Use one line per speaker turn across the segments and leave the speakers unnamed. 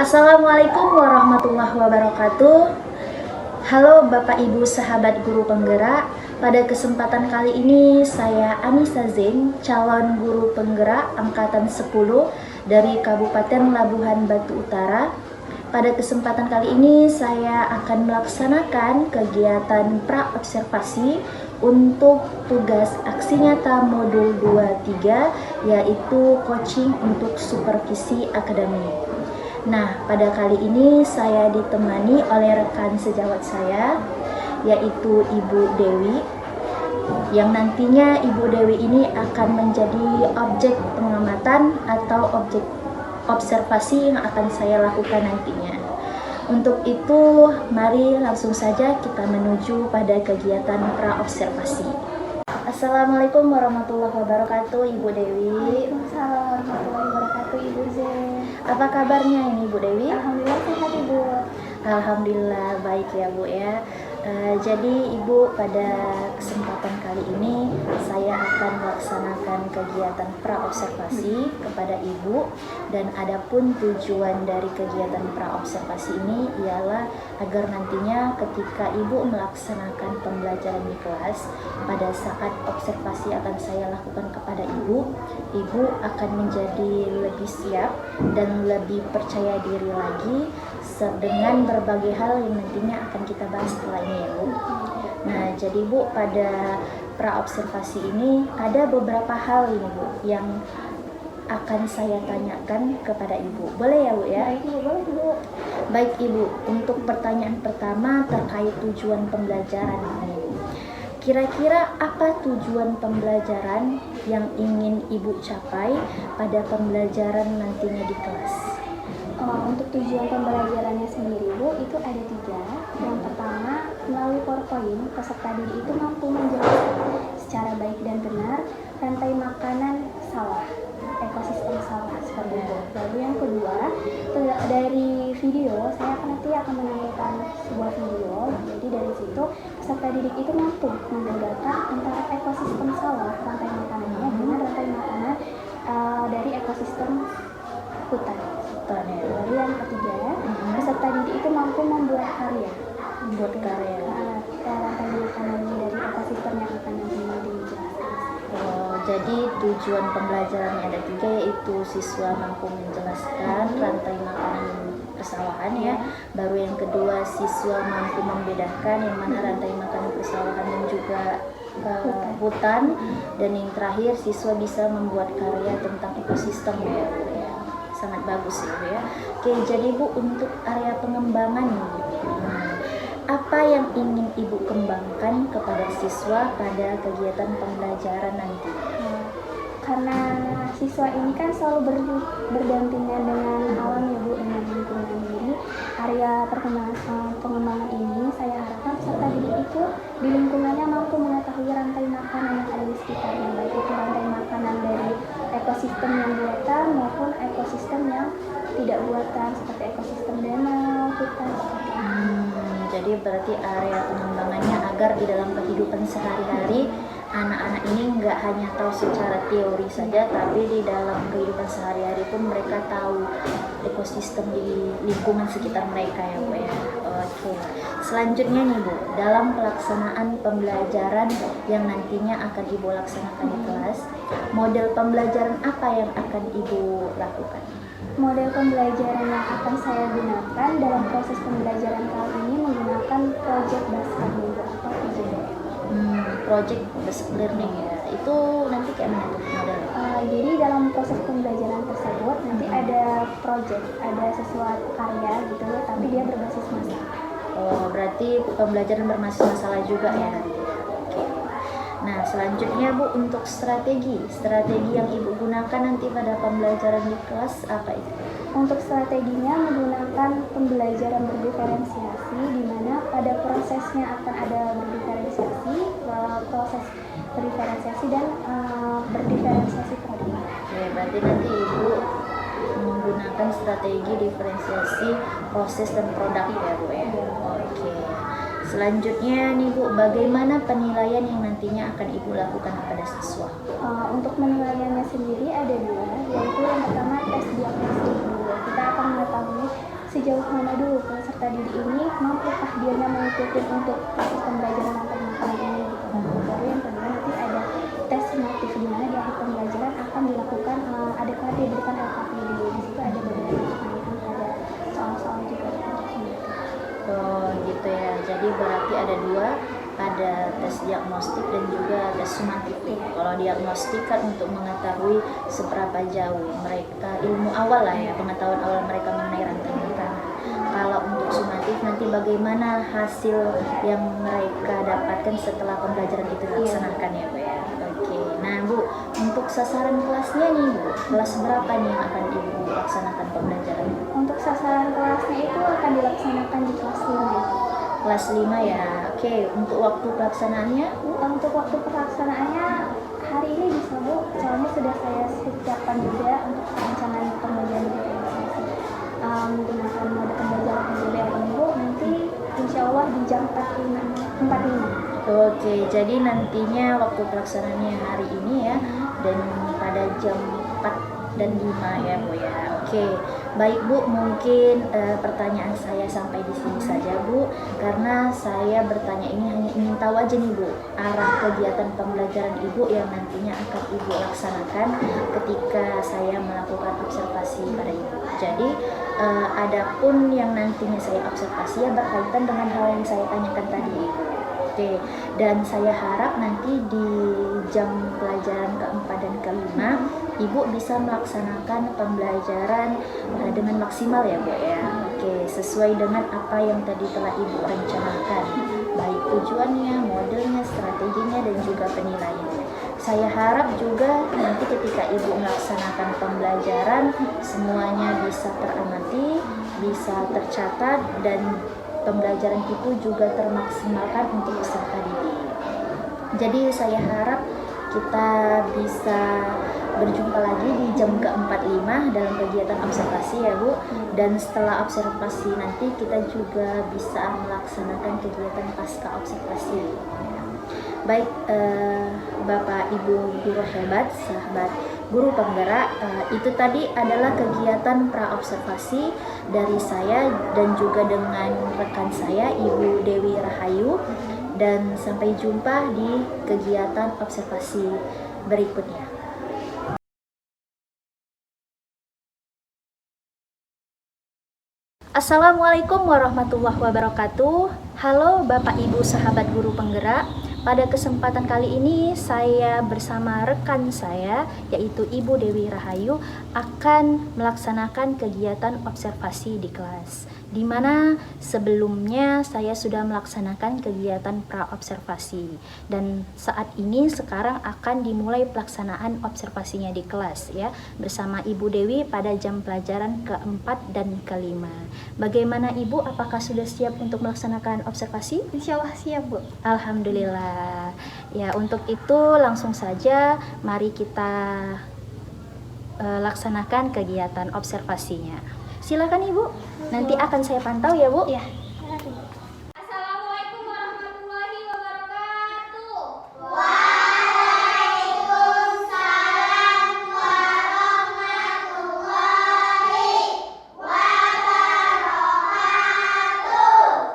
Assalamualaikum warahmatullahi wabarakatuh. Halo Bapak Ibu sahabat guru penggerak. Pada kesempatan kali ini saya Anissa Zain, calon guru penggerak angkatan 10 dari Kabupaten Labuhan Batu Utara. Pada kesempatan kali ini saya akan melaksanakan kegiatan pra-observasi untuk tugas aksi nyata modul 23, yaitu coaching untuk supervisi akademik. Nah, pada kali ini saya ditemani oleh rekan sejawat saya, yaitu Ibu Dewi, yang nantinya Ibu Dewi ini akan menjadi objek pengamatan atau objek observasi yang akan saya lakukan nantinya. Untuk itu, mari langsung saja kita menuju pada kegiatan pra-observasi. Assalamualaikum warahmatullahi wabarakatuh, Ibu Dewi.
Waalaikumsalam warahmatullahi wabarakatuh, Ibu Zain.
Apa kabarnya ini, Bu Dewi?
Alhamdulillah sehat, Ibu.
Alhamdulillah baik ya, Bu ya. Jadi Ibu, pada kesempatan kali ini saya akan melaksanakan kegiatan pra-observasi kepada Ibu, dan adapun tujuan dari kegiatan pra-observasi ini ialah agar nantinya ketika Ibu melaksanakan pembelajaran di kelas, pada saat observasi akan saya lakukan kepada Ibu akan menjadi lebih siap dan lebih percaya diri lagi dengan berbagai hal yang nantinya akan kita bahas setelah ini ya, Bu. Nah, jadi Bu, pada pra-observasi ini ada beberapa hal ini, Bu, yang akan saya tanyakan kepada Ibu. Boleh ya, Bu ya?
Baik, Ibu, boleh, Bu.
Baik, Ibu. Untuk pertanyaan pertama terkait tujuan pembelajaran ini. Kira-kira apa tujuan pembelajaran yang ingin Ibu capai pada pembelajaran nantinya di kelas?
Untuk tujuan pembelajarannya sendiri, Bu, itu ada 3. Yang pertama, melalui PowerPoint, peserta didik itu mampu menjelaskan secara baik dan benar rantai makanan sawah, ekosistem sawah seperti itu. Lalu yang kedua, dari video, saya nanti akan menampilkan sebuah video. Jadi dari situ peserta didik itu mampu membedakan antara ekosistem sawah, rantai makanannya, dengan rantai makanan dari ekosistem hutan. Lalu yang ketiga, peserta didik itu mampu membuat karya. Rantai makanan dari ekosistem yang akan nanti dijelaskan.
Jadi tujuan pembelajarannya ada 3, yaitu siswa mampu menjelaskan rantai makanan persawahan ya. Baru yang kedua, siswa mampu membedakan yang mana rantai makanan persawahan dan juga hutan. Dan yang terakhir, siswa bisa membuat karya tentang ekosistem ya. Sangat bagus ya. Oke, jadi Bu, untuk area pengembangan apa yang ingin Ibu kembangkan kepada siswa pada kegiatan pembelajaran nanti?
Karena siswa ini kan selalu berdampingan dengan alam ya, Bu, dengan lingkungan. Jadi area pengembangan ini saya harapkan peserta didik itu di lingkungannya mampu mengetahui rantai makanan yang ada di sekitarnya, baik itu rantai makanan dari ekosistem yang buatan maupun ekosistem yang tidak buatan, seperti ekosistem danau, hutan.
Jadi berarti area pengembangannya agar di dalam kehidupan sehari-hari anak-anak ini nggak hanya tahu secara teori saja, tapi di dalam kehidupan sehari-hari pun mereka tahu ekosistem di lingkungan sekitar mereka ya, Bu ya. Oke. Selanjutnya nih, Bu, dalam pelaksanaan pembelajaran yang nantinya akan Ibu laksanakan di kelas, model pembelajaran apa yang akan Ibu lakukan?
Model pembelajaran yang akan saya gunakan dalam proses pembelajaran kali ini menggunakan project based learning atau PBL.
Project based learning ya. Itu nanti kayak mana tuh model?
Jadi dalam proses pembelajaran tersebut nanti ada project, ada sesuatu karya gitu, tapi dia berbasis masalah.
Berarti pembelajaran berbasis masalah juga ya nanti. Oke. Nah, selanjutnya Bu, untuk strategi yang Ibu gunakan nanti pada pembelajaran di kelas apa itu?
Untuk strateginya menggunakan pembelajaran berdiferensiasi, di mana pada prosesnya akan ada proses berdiferensiasi dan berdiferensiasi produk.
Oke, berarti nanti Ibu menggunakan strategi diferensiasi proses dan produk ya, Bu ya. Oke. Selanjutnya nih Bu, bagaimana penilaian yang nantinya akan Ibu lakukan kepada siswa?
Untuk penilaiannya sendiri ada 2, yaitu yang pertama tes diagnostik dulu. Kita akan mengetahui sejauh mana dulu peserta didik ini mampukah dianya mengikuti untuk proses pembelajaran matematika ini gitu. Baru yang kedua nanti ada tes sumatif di mana di akhir pembelajaran akan dilakukan diberikan LKPD. Di situ ada beberapa pertanyaan, ada soal-soal juga untuk sumatif.
Oh gitu ya, jadi berarti ada dua, ada tes diagnostik dan juga tes sumatif. Kalau diagnostik kan untuk mengetahui seberapa jauh mereka, ilmu awal lah ya, pengetahuan awal mereka mengenai rantai makanan. Kalau untuk sumatif nanti bagaimana hasil yang mereka dapatkan setelah pembelajaran itu dilaksanakan ya Bu ya. Oke, nah Bu, untuk sasaran kelasnya nih Bu, kelas berapa nih yang akan Ibu laksanakan pembelajaran?
Untuk sasaran kelasnya itu akan dilaksanakan di kelas 5.
Kelas 5 ya. Oke, untuk waktu pelaksanaannya?
Untuk waktu pelaksanaannya hari ini bisa Bu, soalnya sudah saya siapkan juga untuk perencanaan pembelajaran diferensiasi. Menggunakan mode pembelajaran PJBR ini Bu, nanti insya Allah di jam 45.
Oke, jadi nantinya waktu pelaksanaannya hari ini ya, dan pada jam 4 dan 5 ya Bu ya. Oke, baik Bu, mungkin pertanyaan saya sampai di sini saja Bu, karena saya bertanya ini hanya ingin tahu aja nih Bu, arah kegiatan pembelajaran Ibu yang nantinya akan Ibu laksanakan ketika saya melakukan observasi pada Ibu. Jadi adapun yang nantinya saya observasi ya berkaitan dengan hal yang saya tanyakan tadi Ibu. Oke, dan saya harap nanti di jam pelajaran keempat dan kelima Ibu bisa melaksanakan pembelajaran dengan maksimal ya Bu ya. Oke, sesuai dengan apa yang tadi telah Ibu rencanakan, baik tujuannya, modelnya, strateginya, dan juga penilaiannya. Saya harap juga nanti ketika Ibu melaksanakan pembelajaran semuanya bisa teramati, bisa tercatat, dan pembelajaran itu juga termaksimalkan untuk peserta didik. Jadi saya harap kita bisa berjumpa lagi di jam ke-45 dalam kegiatan observasi ya Bu. Dan setelah observasi nanti kita juga bisa melaksanakan kegiatan pasca observasi. Baik Bapak Ibu guru hebat, sahabat guru penggerak, itu tadi adalah kegiatan pra-observasi dari saya dan juga dengan rekan saya Ibu Dewi Rahayu, dan sampai jumpa di kegiatan observasi berikutnya. Assalamualaikum warahmatullahi wabarakatuh. Halo Bapak Ibu sahabat guru penggerak. Pada kesempatan kali ini saya bersama rekan saya yaitu Ibu Dewi Rahayu akan melaksanakan kegiatan observasi di kelas, di mana sebelumnya saya sudah melaksanakan kegiatan pra-observasi dan saat ini sekarang akan dimulai pelaksanaan observasinya di kelas ya bersama Ibu Dewi pada jam pelajaran keempat dan kelima. Bagaimana Ibu, apakah sudah siap untuk melaksanakan observasi?
Insya Allah siap Bu.
Alhamdulillah. Ya, untuk itu langsung saja mari kita laksanakan kegiatan observasinya. Silakan Ibu, nanti akan saya pantau ya Bu.
Ya.
Assalamualaikum warahmatullahi wabarakatuh.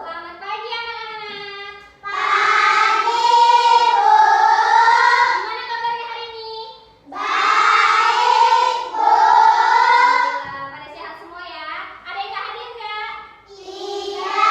Selamat pagi anak-anak. Gimana kabarnya hari ini? Alhamdulillah, pada sehat semua ya. Ada yang nggak hadir nggak? Iya.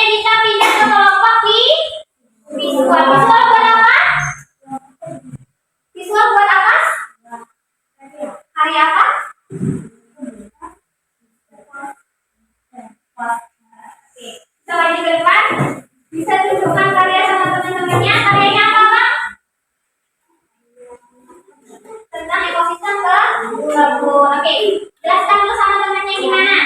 kita pindah ke kelompok visual. Visual buat apa? Visual buat apa? Hari apa? Oke, kita lagi ke depan. Bisa tunjukkan karya sama teman-temannya. Karyanya apa, Bang? Tentang ekosistem kebun. Oke, jelaskan dulu sama temannya gimana.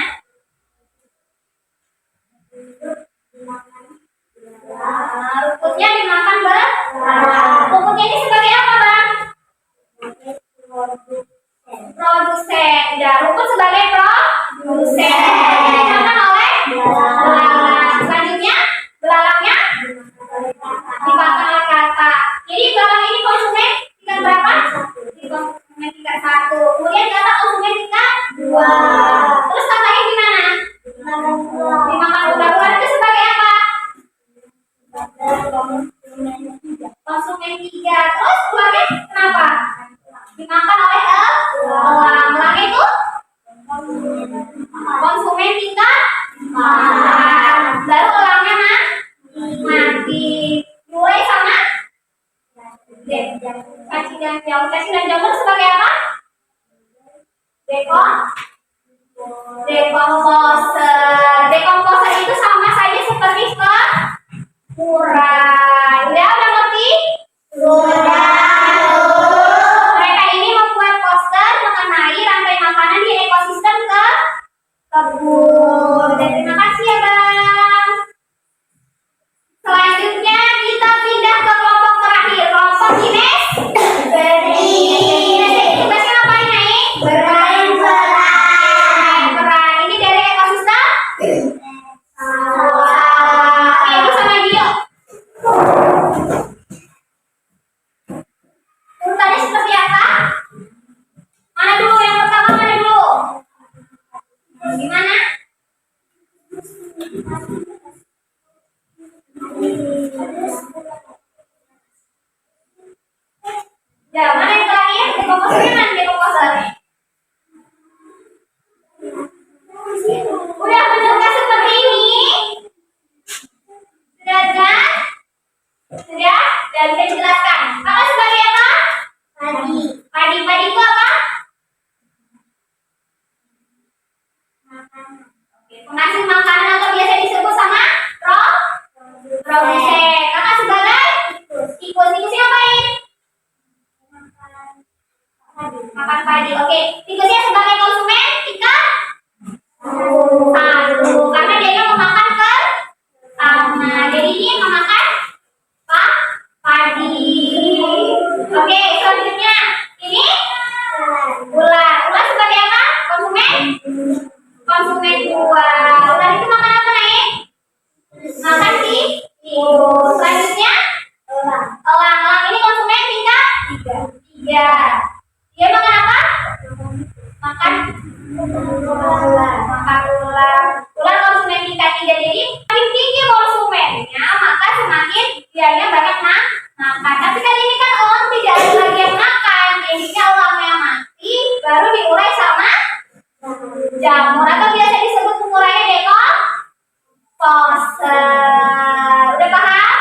Rumputnya dimakan berat. Rumputnya ini sebagai apa, Bang? Produsen. Ya, rumput sebagai produsen. Dimakan oleh belalang. Selanjutnya, belalangnya dimakan oleh kata. Jadi belalang ini konsumen tingkat berapa? Konsumen tingkat 1. Kemudian kata konsumen tingkat 2. Terus katanya gimana? Dimakan ular-ular itu sebagai apa? Konsumen 3. Terus ularnya kenapa? Dimakan oleh elang. Elangnya itu konsumen tingkat 4. Baru elangnya mati. Mulai sama cacing dan jamur. Cacing dan jamur sebagai apa? Dekomposer. Dekomposer itu sama saja seperti urai. Udah ngerti? Mereka ini membuat poster mengenai rantai makanan di ekosistem kebun. Dan terima kasih ya, Bang. Selanjutnya kita pindah ke kelompok terakhir, kelompok kinestesi. Tugasnya ngapain, Naik? Peran. Ini dari ekosistem. Oke, Ibu sama Dio. Urutannya seperti apa? Mana dulu? Yang pertama mana dulu? Gimana? Ya, mana yang terakhir? Dekomposernya mana dekomposer? Udah bentuknya seperti ini. Sudah kan? Sudah? Dan bisa dijelaskan. Maka sebagai apa? Padi. Padi itu apa? Oke, penghasil makanan atau biasa disebut sama produsen. Kakak sebagai tikus. Tikusnya ngapain? Makan padi. Oke, tikusnya sebagai konsumen tingkat 1. Karena dia memakan sama. Jadi ini memakan padi. Oke, selanjutnya ini ular. Ular sebagai apa? Konsumen 2. Ular itu makan apa, Naik? Makan tikus. Selanjutnya elang. Elang ini konsumen tingkat 3. Dia makan apa? Makan ular. Ular konsumen tingkat 3. Jadi semakin tinggi konsumennya, maka semakin dianya banyak makan. Tapi kali ini kan elang tidak ada lagi yang makan. Jadinya elangnya mati, baru diurai sama jamur atau biasa disebut penguraian dekomposer. Udah paham?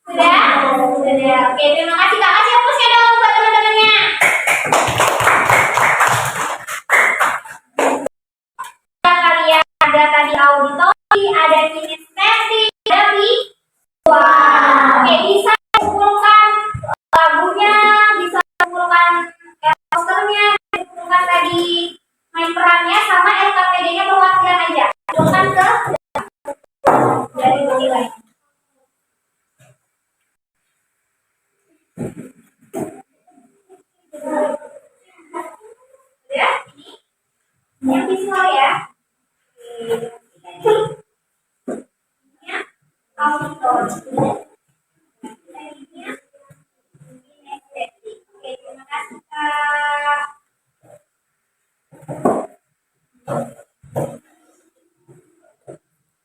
Sudah? Oke, terima kasih Kak. Kasih hapusnya dong buat teman-temannya. Kalian ada tadi auditori, ada kinestesi, ada visual. Oke, bisa kumpulkan lagunya, bisa kumpulkan posternya, kumpulkan tadi main perannya sama LKPD-nya perwakilan aja. Kumpulkan ke dari nilai. Ya, ini yang visual ya. Ini auditor. Oke, terima kasih Kak.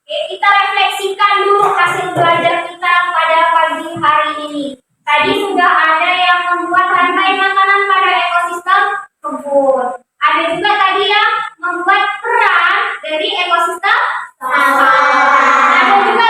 Oke, kita refleksikan dulu hasil belajar kita pada pagi hari ini. Tadi sudah ada yang membuat rantai makanan pada ekosistem kebun. Ada juga tadi yang membuat peran dari ekosistem sawah. Ada juga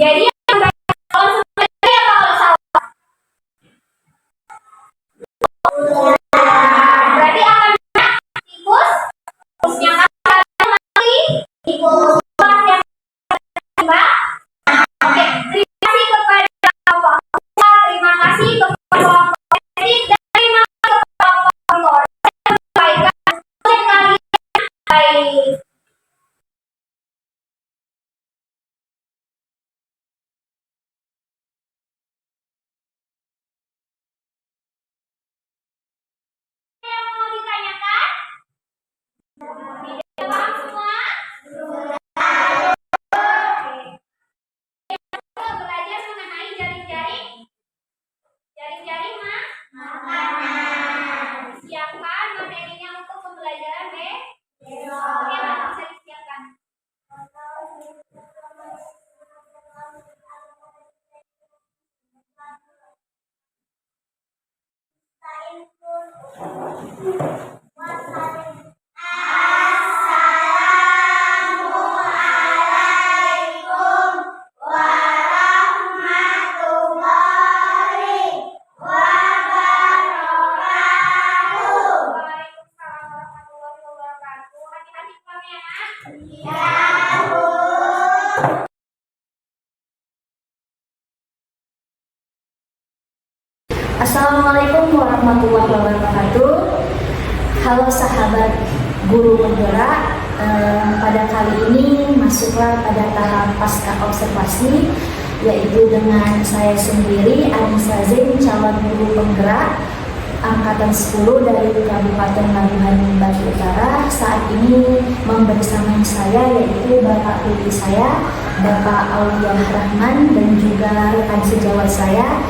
Jadi yang kalau sebenarnya apa kalau salah? Berarti akan tikus, tikusnya kan mati, tikus yang mbak. Oke, terima kasih kepada Bapak. Terima kasih kepada Bapak. Dan terima kasih kepada Bapak. Kebaikan kalian baik. Yang mau ditanyakan? Tidak paham semua? Kita belajar mengenai jaring-jaring. Jaring-jaring makanan. Siapkan materinya untuk pembelajaran besok. Oke, bisa disiapkan. Waalaikumsalam warahmatullahi wabarakatuh. Hati-hati pulangnya ya.
Assalamualaikum warahmatullahi wabarakatuh. Halo sahabat guru penggerak. Pada kali ini masuklah pada tahap pasca observasi, yaitu dengan saya sendiri Anissa Zain, calon guru penggerak angkatan 10 dari Kabupaten Labuhan Batu Utara. Saat ini membersama saya yaitu Bapak Bibi saya, Bapak Aulia Rahman, dan juga rekan sejawat saya,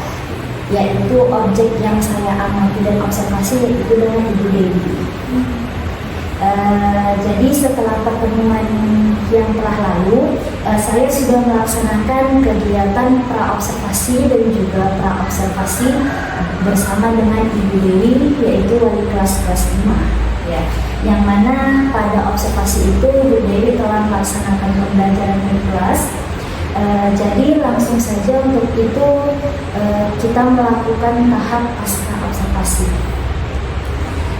yaitu objek yang saya amati dan observasi yaitu dengan Ibu Dewi. Jadi setelah pertemuan yang telah lalu, saya sudah melaksanakan kegiatan pra-observasi dan juga pra-observasi bersama dengan Ibu Dewi, yaitu wali kelas 5. Ya. Yang mana pada observasi itu Ibu Dewi telah melaksanakan pembelajaran di kelas. Jadi langsung saja untuk itu kita melakukan tahap pasca observasi.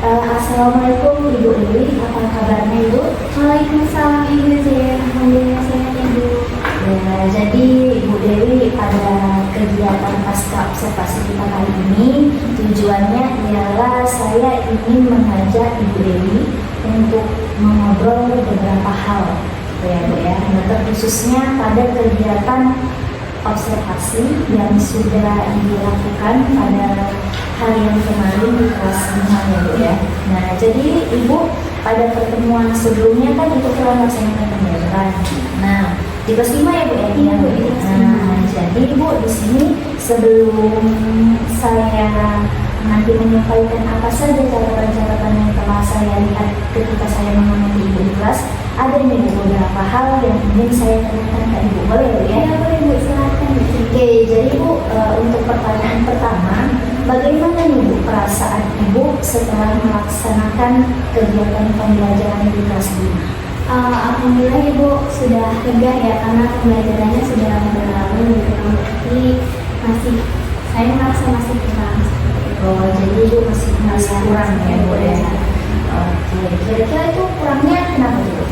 Assalamualaikum Ibu Dewi, apa kabarnya Ibu?
Waalaikumsalam Ibu Zain. Alhamdulillah sehat Ibu.
Ya, jadi Ibu Dewi pada kegiatan pasca observasi kita kali ini tujuannya ialah saya ingin mengajak Ibu Dewi untuk mengobrol beberapa hal, ya Bu ya. Nah, terkhususnya pada kegiatan observasi yang sudah dilakukan pada hari yang kemarin di kelas 5 ya Bu ya. Nah, jadi Ibu pada pertemuan sebelumnya kan itu telah melaksanakan pembelajaran. Nah, di kelas 5 ya Bu ya?
Iya Bu, di kelas 5.
Nah, jadi Bu di sini sebelum saya nanti menyampaikan apa saja catatan-catatan yang telah saya lihat ketika saya mengamati Ibu di kelas, ada nih Bu beberapa hal yang ingin saya tanyakan ke Ibu, boleh Bu ya?
Iya boleh Bu, silakan Bu.
Oke, jadi Bu untuk pertanyaan pertama, bagaimana nih Bu perasaan Ibu setelah melaksanakan kegiatan pembelajaran di kelas 5?
Alhamdulillah Ibu sudah lega ya, karena pembelajarannya sudah berlalu gitu, tapi masih saya merasa masih kurang.
Oh, jadi Ibu masih merasa kurang ya Bu ya? Oke, kira-kira itu kurangnya kenapa Bu?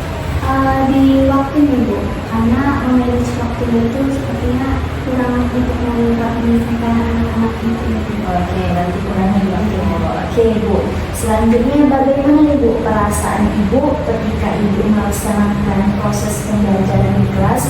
Di waktunya Bu, karena memanage waktunya itu sepertinya kurang untuk menyelesaikan anak-anak itu.
Oke, berarti kurangnya di waktu ya Bu. Oke Bu, selanjutnya bagaimana nih Bu perasaan Ibu ketika Ibu melaksanakan proses pembelajaran di kelas,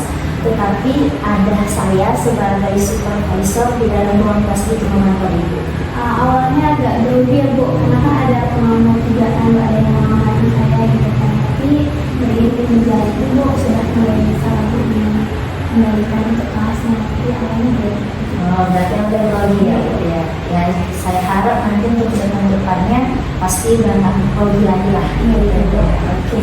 tetapi ada saya sebagai supervisor di dalam ruang kelas itu memantau Ibu?
Awalnya agak grogi ya Bu, karena kan ada pengamat juga kan, ada yang mengamati saya gitu kan. Tapi beriring berjalan itu Bu sudah mulai bisa lagi dikembalikan untuk kelasnya. Tapi awalnya grogi.
Oh, berarti udah grogi ya Bu ya? Ya, saya harap nanti untuk depannya pasti udah nggak grogi lagi lah. Iya Bu. Oke,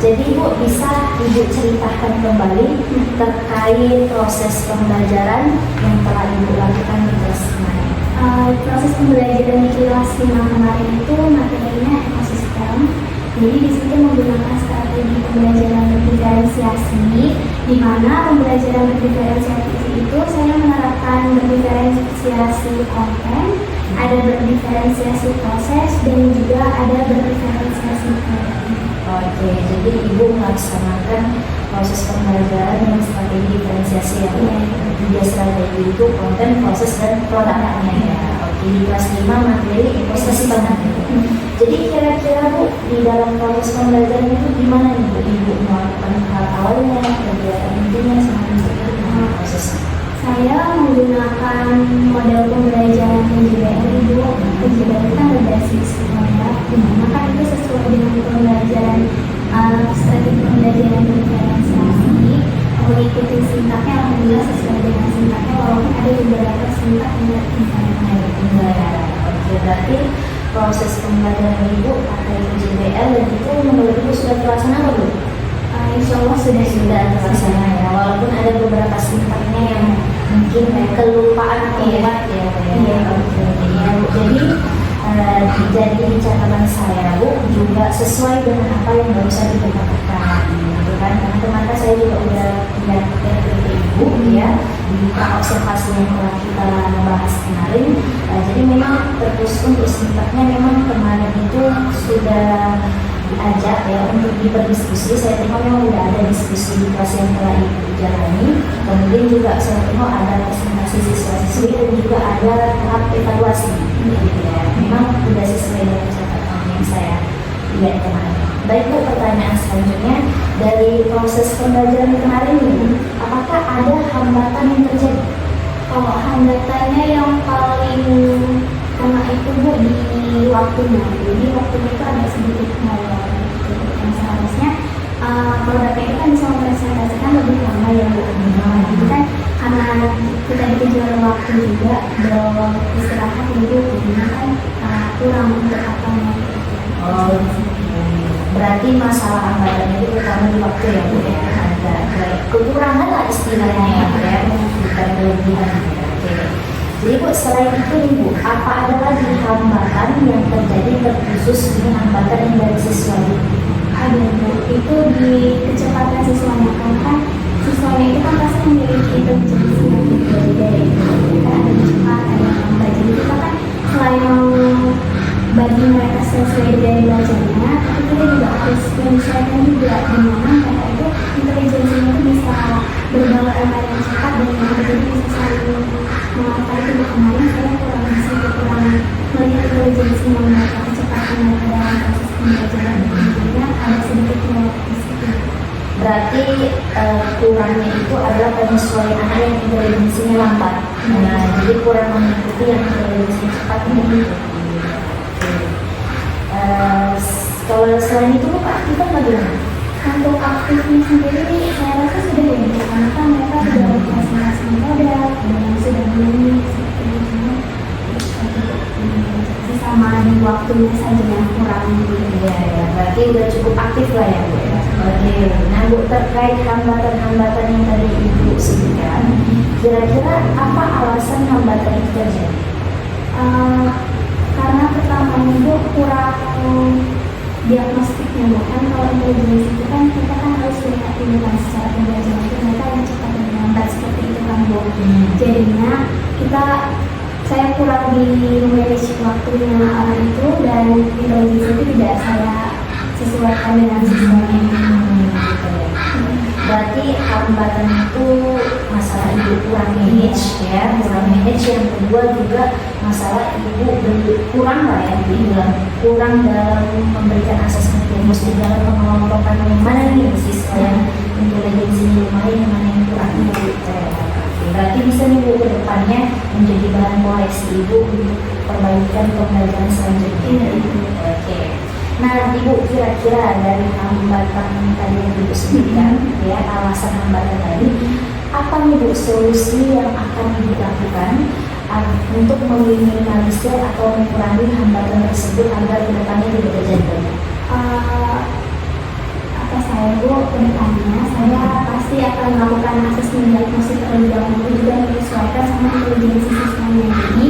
jadi Bu bisa Ibu ceritakan kembali terkait proses pembelajaran yang telah Ibu lakukan di kelas kemarin.
Proses pembelajaran di kelas 5 kemarin itu materinya ekosistem. Jadi di situ menggunakan strategi pembelajaran berdiferensiasi, di mana pembelajaran berdiferensiasi itu saya menerapkan berdiferensiasi konten, ada berdiferensiasi proses, dan juga ada berdiferensiasi produk.
Oke, jadi Ibu melaksanakan proses pembelajaran dengan strategi diferensiasi yang tiga strategi itu konten, proses, dan produknya ya. Oke, di kelas 5 materi investasi penting. Jadi kira-kira Bu, di dalam proses pembelajaran itu gimana nih Bu? Ibu melakukan hal awalnya, kegiatan intinya, sama prosesnya?
Saya menggunakan model pembelajaran PJBL itu. PJBL itu kan berbasis produk, dimana kan itu sesuai dengan pembelajaran strategi pembelajaran diferensiasi. Mengikuti sintaknya alhamdulillah sesuai dengan sintaknya, walaupun ada beberapa sintak yang
enggak. Oke, berarti proses pembelajaran Ibu pakai PJBL dan itu menurut Ibu sudah terlaksana belum?
insya Allah sudah
terlaksana ya, walaupun ada beberapa sintaknya yang mungkin kayak kelupaan atau lewat ya. Oke. Jadi catatan saya Bu juga sesuai dengan apa yang barusan Ibu katakan gitu kan, karena kemarin saya juga udah lihat RPP Ibu ya di observasi yang telah kita bahas kemarin. Jadi memang terkhusus untuk sintaknya memang kemarin itu sudah diajak ya untuk berdiskusi. Saya tengok memang udah ada diskusi di kelas yang telah Ibu jalani. Kemudian juga saya tengok ada presentasi siswa-siswi dan juga ada tahap evaluasi. Ya, memang sudah sesuai dengan catatan yang saya lihat kemarin. Baik Bu, pertanyaan selanjutnya dari proses pembelajaran kemarin ini, apakah ada hambatan yang terjadi?
Oh, hambatannya yang paling kena itu Bu di waktunya. Jadi waktunya itu agak sedikit molor gitu. Yang seharusnya produknya itu kan bisa mempresentasikan lebih lama ya Bu. Jadi kan karena kita dikejar waktu juga, belum istirahat dulu, jadi kan kurang untuk apa gitu.
Oh, berarti masalah hambatannya itu terutama di waktu ya Bu ya, ada kekurangan lah istilahnya ya, bukan kelebihan. Oke. Jadi Bu, selain itu nih Bu, apa ada lagi hambatan yang terjadi terkhusus dengan hambatan yang dari siswa Bu?
Ada Bu, itu di kecepatan siswanya, karena kan siswanya itu kan pasti memiliki intelijensi yang berbeda ya. Kita ada yang cepat, ada yang lambat. Jadi kita kan selain mau bagi mereka sesuai dengan belajarnya, tapi kita juga harus menyesuaikan juga dimana mereka itu intelijensinya itu bisa berbaur sama yang cepat dan yang jadi bisa saling mengalahkan. Itu kemarin saya kurang melihat intelijensinya mereka, kecepatan mereka dalam proses pembelajaran, jadinya ada sedikit melewat di situ.
Berarti kurangnya itu adalah penyesuaian anak yang intelijensinya lambat. Nah, jadi kurang mengikuti yang intelijensinya cepat ini. Kalau selain itu Pak, kita bagaimana?
Untuk aktifnya sendiri, saya rasa sudah ya, karena kan mereka sudah berprestasi produk, dan sudah menyanyi seperti itu. Sama di waktunya saja yang kurang.
Ya, berarti udah cukup aktif lah ya Bu ya. Oke, nah Bu, terkait hambatan-hambatan yang tadi Ibu sebutkan, kira-kira apa alasan hambatan itu terjadi?
Karena pertamanya Bu kurang diagnostiknya Bu, kan kalau intelijensi itu kan kita kan harus lihat dulu kan secara pembelajaran itu mereka yang cepat dan lambat seperti itu kan Bu. Jadinya saya kurang di manage waktunya orang itu, dan intelijensi itu tidak saya sesuaikan dengan siswanya.
Gitu ya. Berarti hambatan itu masalah Ibu kurang manage ya, kurang manage. Yang kedua juga masalah Ibu kurang lah ya, kurang dalam memberikan asesmen rumus di dalam mengelompokkan yang mana nih siswa yang intelijensinya lumayan, yang mana yang kurang gitu ya. Berarti bisa nih Bu ke depannya menjadi bahan koleksi Ibu untuk perbaikan pembelajaran selanjutnya. Oke. Nah, Ibu kira-kira dari hambatan tadi yang Ibu sebutkan ya, alasan hambatan tadi, apa nih Bu solusi yang akan Ibu lakukan untuk meminimalisir atau mengurangi hambatan tersebut agar kedepannya tidak terjadi?
Saya Bu, kedepannya saya pasti akan melakukan asesmen diagnosis terlebih dahulu, juga menyesuaikan sama intelijensi siswanya. Jadi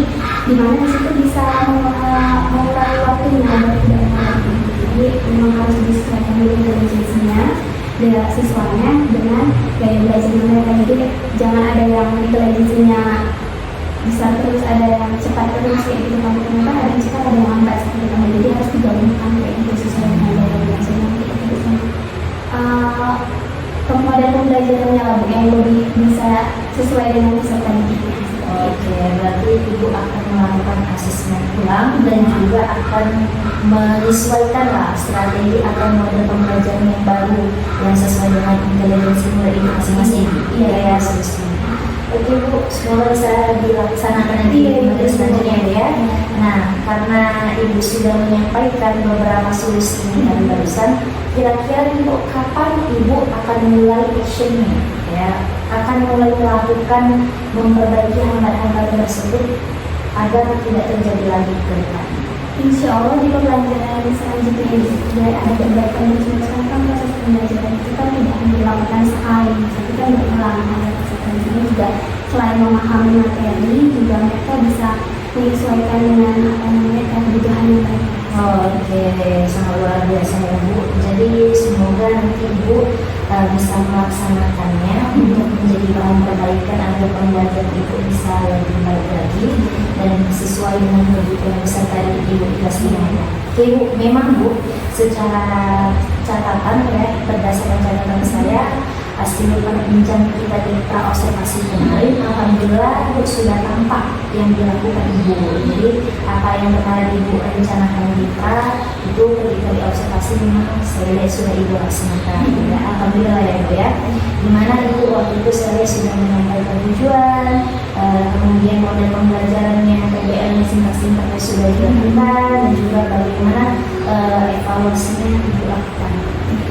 di mana di situ bisa mengurangi waktunya agar tidak terlalu. Jadi memang harus disesuaikan dengan intelijensinya. siswanya dengan gaya belajar mereka. Jadi jangan ada yang intelijensinya bisa terus, ada yang cepat terus kayak gitu, kalau ternyata ada yang cepat, ada yang lambat seperti itu. Jadi harus digabungkan kayak gitu sesuai dengan gaya belajarnya kayak gitu. Model pembelajarannya lah Bu, yang lebih bisa sesuai dengan peserta didiknya.
Oke, berarti Ibu akan melakukan asesmen ulang dan juga akan menyesuaikan lah strategi atau model pembelajaran yang baru yang sesuai dengan intelijensi murid itu masing-masing. Iya ya, seterusnya. Oke Bu, semoga bisa dilaksanakan nanti di materi selanjutnya ya. Nah, karena Ibu sudah menyampaikan beberapa solusi ini tadi barusan, kira-kira Ibu kapan Ibu akan mulai actionnya ya? Akan mulai melakukan memperbaiki hambatan tersebut agar tidak terjadi lagi ke depan.
Insya Allah di pembelajaran selanjutnya ini biar ada perbaikan yang sekarang kan proses pembelajaran itu kan tidak hanya dilakukan sekali, tapi kan berulang. Ada peserta di sini juga selain memahami materi, juga mereka bisa menyesuaikan dengan kebutuhan yang mereka.
Oke, sangat luar biasa ya Bu. Jadi semoga nanti Ibu bisa melaksanakannya untuk menjadi bahan perbaikan agar pembelajaran Ibu bisa lebih baik lagi dan sesuai dengan kebutuhan peserta Ibu di kelas 5. Oke Bu, memang Bu, secara catatan ya, berdasarkan catatan saya, hasil perbincangan kita di pra-observasi kemarin, alhamdulillah Bu sudah tampak yang dilakukan Ibu. Jadi apa yang kemarin Ibu rencanakan di pra itu ketika di observasi memang saya lihat sudah Ibu laksanakan. Ya, alhamdulillah ya Bu ya. Dimana itu waktu itu saya sudah menyampaikan tujuan, kemudian model pembelajarannya, PBL masing-masing sudah dilakukan, dan juga bagaimana evaluasinya Ibu lakukan.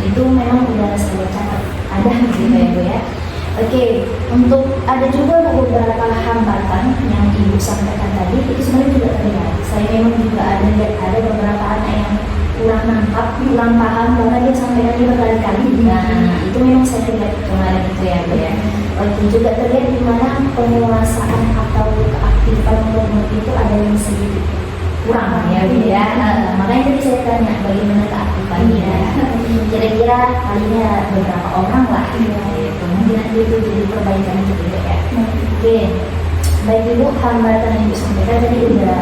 Itu memang sudah saya catat ada gitu ya Bu ya. Oke, untuk ada juga beberapa hambatan yang Ibu sampaikan tadi itu sebenarnya juga terlihat. Saya memang juga ada beberapa anak yang kurang nangkap, kurang paham, bahkan dia sampaikan berkali-kali. Nah, itu memang saya lihat kemarin itu ya Bu ya. Oke, juga terlihat di mana penguasaan atau keaktifan murid itu ada yang sedikit kurang ya Bu ya. Makanya tadi saya tanya bagaimana keaktifannya. Kira-kira kalinya beberapa orang lah gitu. Mungkin nanti itu jadi perbaikan gitu ya. Oke, baik Ibu, hambatan yang Ibu sampaikan tadi udah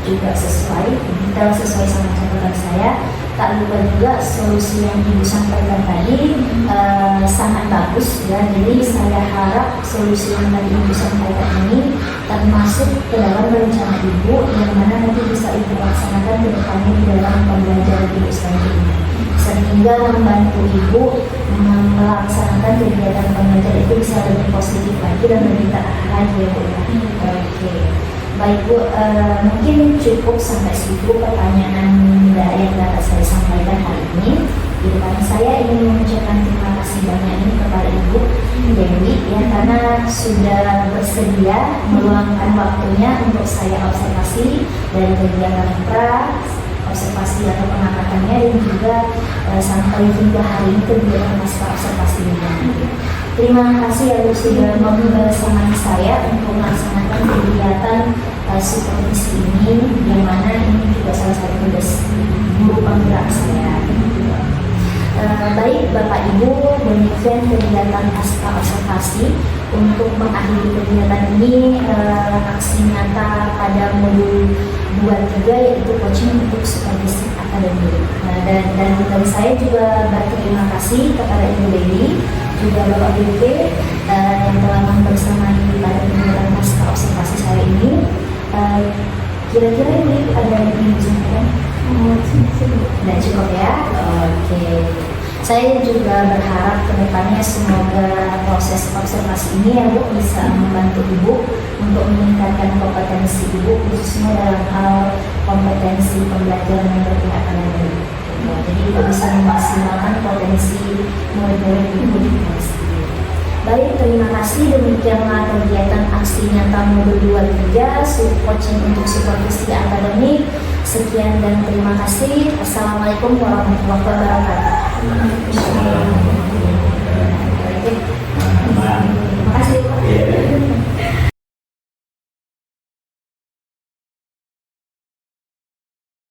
juga sesuai, detail sesuai sama catatan saya. Tak lupa juga solusi yang Ibu sampaikan tadi sangat bagus ya. Jadi saya harap solusi yang tadi Ibu sampaikan ini termasuk ke dalam rencana Ibu yang mana nanti bisa Ibu laksanakan ke depannya di dalam pembelajaran Ibu selanjutnya, sehingga membantu Ibu melaksanakan kegiatan pembelajaran itu bisa lebih positif lagi dan lebih terarah lagi ya Bu. Oke. Baik Bu, mungkin cukup sampai situ pertanyaan yang dapat saya sampaikan hari ini. Di depan saya ingin mengucapkan terima kasih banyak ini kepada Ibu Dewi ya, karena sudah bersedia meluangkan waktunya untuk saya observasi dari kegiatan pra observasi atau pengangkatannya, dan juga sampai hingga hari ini kegiatan pasca observasinya. Terima kasih ya Bu sudah mau bersama saya untuk melaksanakan kegiatan supervisi ini, yang mana ini juga salah satu tugas guru penggerak saya. Baik Bapak Ibu, demikian kegiatan pasca observasi. Untuk mengakhiri kegiatan ini, aksi nyata pada modul 2-3 yaitu coaching untuk supervisi akademik. Dan dari saya juga berterima kasih kepada Ibu Dewi, juga Bapak BP yang telah membersamai pada kegiatan pasca observasi saya ini. Kira-kira ini ada yang ingin disampaikan? Sudah cukup ya. Oke. Saya juga berharap kedepannya semoga proses observasi ini ya Bu bisa membantu Ibu untuk meningkatkan kompetensi Ibu, khususnya dalam hal kompetensi pembelajaran yang berpihak pada murid. Jadi Ibu bisa memaksimalkan potensi murid-murid Ibu di kelas. Baik, terima kasih. Demikianlah kegiatan aksi nyata modul 2-3 coaching untuk supervisi akademik. Sekian dan terima kasih. Assalamualaikum warahmatullahi wabarakatuh.